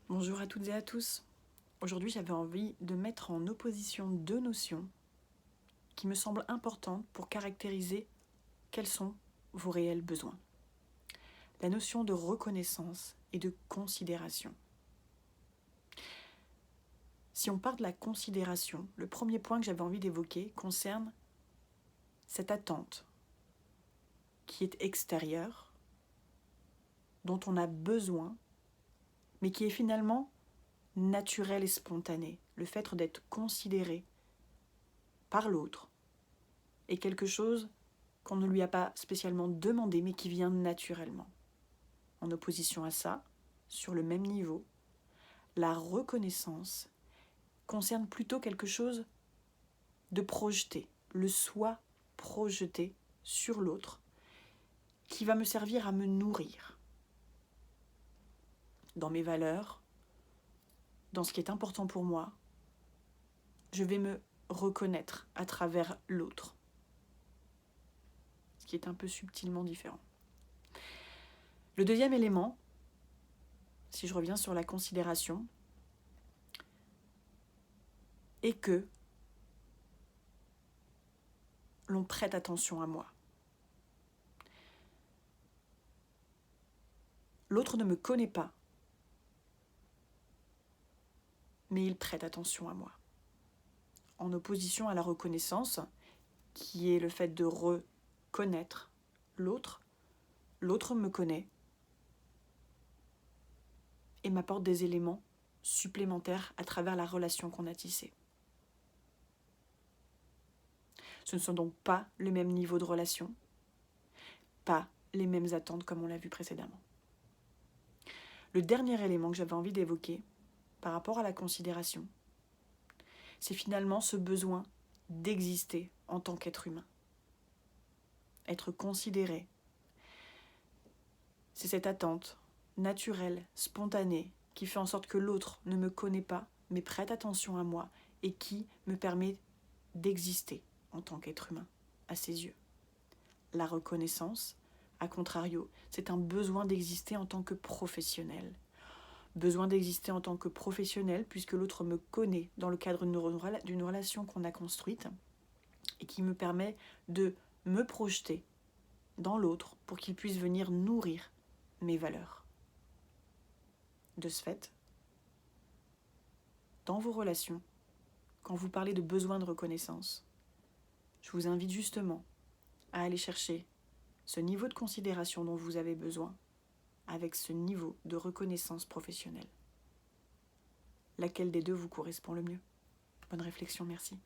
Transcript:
Bonjour à toutes et à tous. Aujourd'hui, j'avais envie de mettre en opposition deux notions qui me semblent importantes pour caractériser quels sont vos réels besoins. La notion de reconnaissance et de considération. Si on part de la considération, le premier point que j'avais envie d'évoquer concerne cette attente qui est extérieure, dont on a besoin, mais qui est finalement naturelle et spontanée. Le fait d'être considéré par l'autre est quelque chose qu'on ne lui a pas spécialement demandé, mais qui vient naturellement. En opposition à ça, sur le même niveau, la reconnaissance concerne plutôt quelque chose de projeté, le soi projeté sur l'autre, qui va me servir à me nourrir dans mes valeurs, dans ce qui est important pour moi. Je vais me reconnaître à travers l'autre, ce qui est un peu subtilement différent. Le deuxième élément, si je reviens sur la considération, est que l'on prête attention à moi. L'autre ne me connaît pas, mais il prête attention à moi. En opposition à la reconnaissance, qui est le fait de reconnaître l'autre, l'autre me connaît et m'apporte des éléments supplémentaires à travers la relation qu'on a tissée. Ce ne sont donc pas le même niveau de relation, pas les mêmes attentes comme on l'a vu précédemment. Le dernier élément que j'avais envie d'évoquer par rapport à la considération, c'est finalement ce besoin d'exister en tant qu'être humain. Être considéré, c'est cette attente naturelle, spontanée, qui fait en sorte que l'autre ne me connaît pas, mais prête attention à moi et qui me permet d'exister en tant qu'être humain à ses yeux. La reconnaissance, à contrario, c'est un besoin d'exister en tant que professionnel. Besoin d'exister en tant que professionnel puisque l'autre me connaît dans le cadre d'une relation qu'on a construite et qui me permet de me projeter dans l'autre pour qu'il puisse venir nourrir mes valeurs. De ce fait, dans vos relations, quand vous parlez de besoin de reconnaissance, je vous invite justement à aller chercher ce niveau de considération dont vous avez besoin avec ce niveau de reconnaissance professionnelle. Laquelle des deux vous correspond le mieux ? Bonne réflexion, merci.